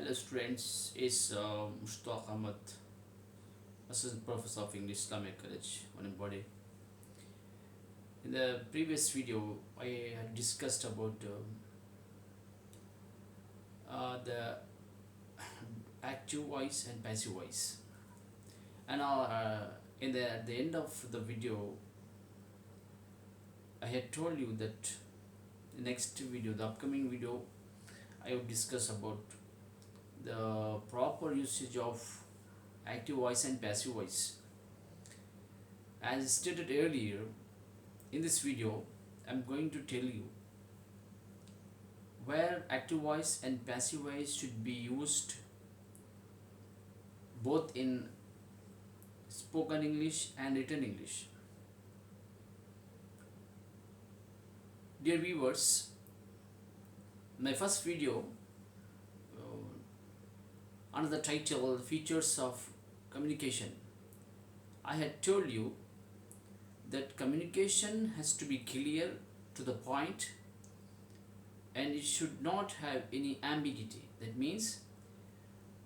Hello students, is Mushtaq Ahmad, Assistant Professor of English, Islamic College, Body. In the previous video, I had discussed about the active voice and passive voice. And now, at the end of the video, I had told you that the next video, the upcoming video, I would discuss about the proper usage of active voice and passive voice. As stated earlier, in this video, I'm going to tell you where active voice and passive voice should be used both in spoken English and written English. Dear viewers, my first video under the title Features of Communication, I had told you that communication has to be clear, to the point, and it should not have any ambiguity. That means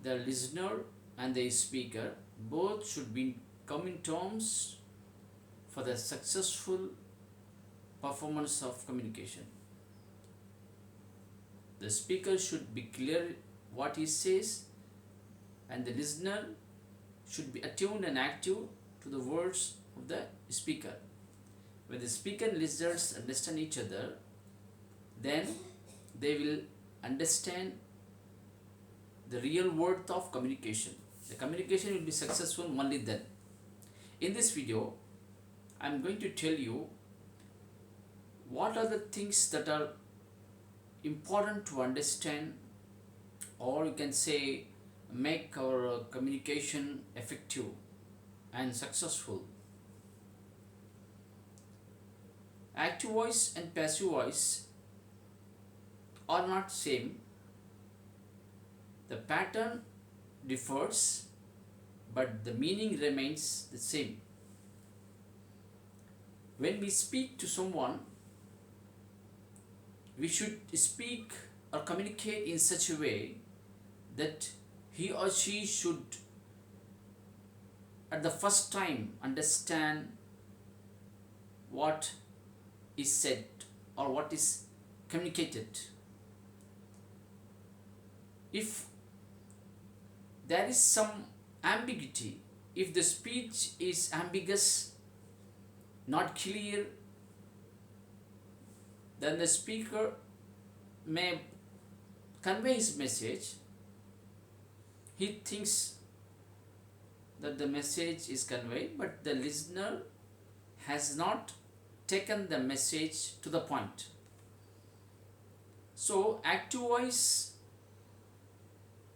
the listener and the speaker both should be come in terms for the successful performance of communication. The speaker should be clear what he says, and the listener should be attuned and active to the words of the speaker. When the speaker and listeners understand each other, then they will understand the real worth of communication. The communication will be successful only then. In this video, I am going to tell you what are the things that are important to understand, or you can say make our communication effective and successful. Active voice and passive voice are not same. The pattern differs, but the meaning remains the same. When we speak to someone, we should speak or communicate in such a way that he or she should at the first time understand what is said or what is communicated. If there is some ambiguity, if the speech is ambiguous, not clear, then the speaker may convey his message. He thinks that the message is conveyed, but the listener has not taken the message to the point. So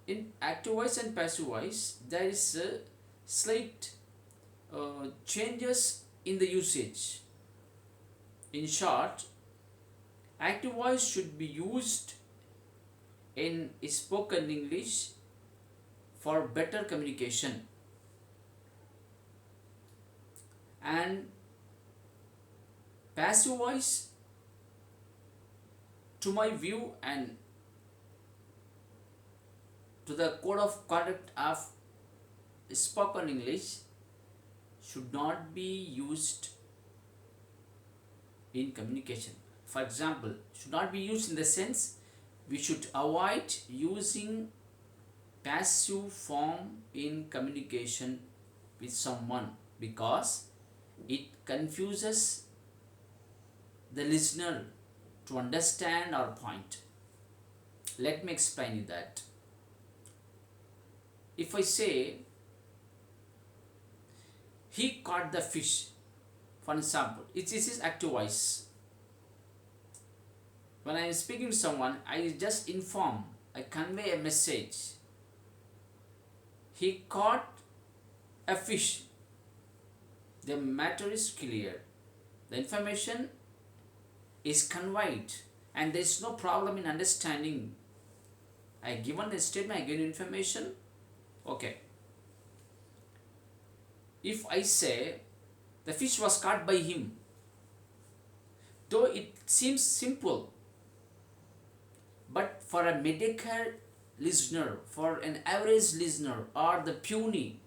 in active voice and passive voice, there is a slight changes in the usage. In short, active voice should be used in spoken English for better communication, and passive voice, to my view and to the code of conduct of spoken English, should not be used in communication. For example, should not be used in the sense we should avoid using passive form in communication with someone, because it confuses the listener to understand our point. Let me explain you that. If I say he caught the fish, for example, this is active voice. When I am speaking to someone, I just inform, I convey a message. He caught a fish. The matter is clear. The information is conveyed, and there is no problem in understanding. I given the statement, I given information. Okay. If I say the fish was caught by him, though it seems simple, but for a medical listener, for an average listener, or the puny,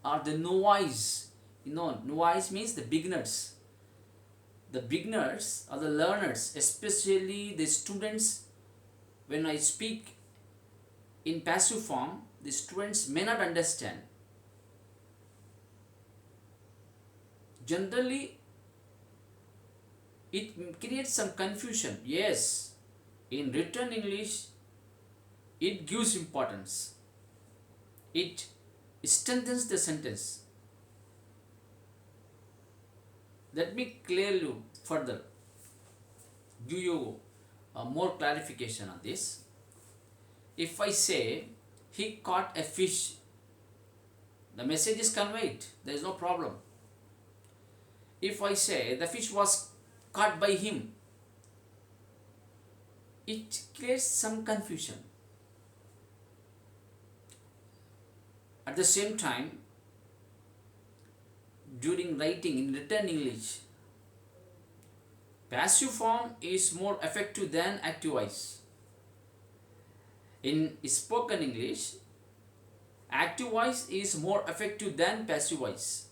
or the novice. Novice means the beginners or the learners, especially the students. When I speak in passive form, the students may not understand. Generally, it creates some confusion. Yes, in written English, it gives importance. It strengthens the sentence. Let me clear you further, give you more clarification on this. If I say he caught a fish, the message is conveyed, there is no problem. If I say the fish was caught by him, it creates some confusion. At the same time, during writing in written English, passive form is more effective than active voice. In spoken English, active voice is more effective than passive voice,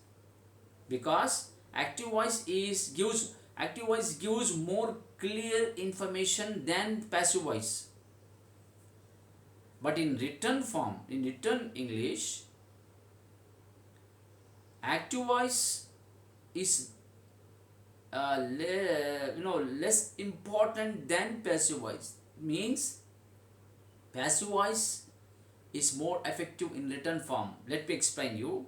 because active voice gives more clear information than passive voice. But in written form, in written English, active voice is less important than passive voice. Means passive voice is more effective in written form. Let me explain you.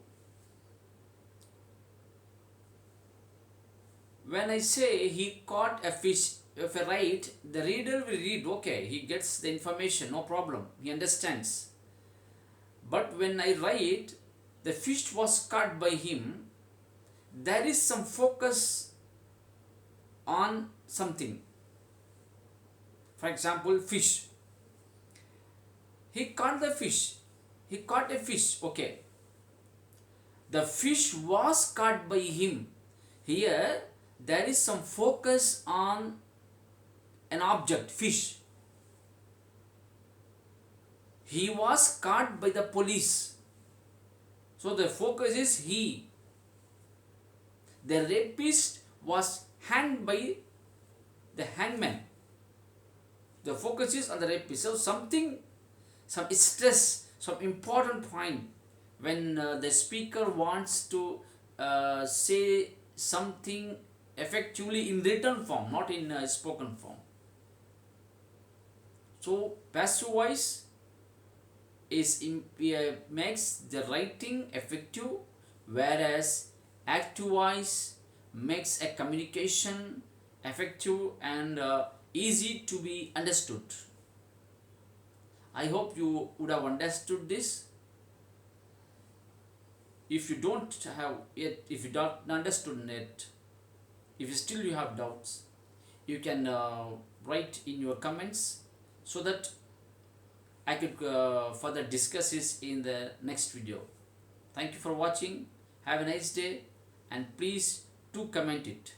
When I say he caught a fish, if I write, the reader will read, okay, he gets the information, no problem, he understands. But when I write, the fish was caught by him, there is some focus on something. For example, fish. He caught the fish. He caught a fish, okay. The fish was caught by him. Here, there is some focus on an object, fish. He was caught by the police. So the focus is he. The rapist was hanged by the hangman. The focus is on the rapist. So some stress, some important point when the speaker wants to say something effectively in written form, not in spoken form. So passive voice makes the writing effective, whereas active voice makes a communication effective and easy to be understood. I hope you would have understood this. If you don't have yet, if you don't understood it, if you still you have doubts, you can write in your comments so that I could further discuss this in the next video. Thank you for watching. Have a nice day, and please do comment it.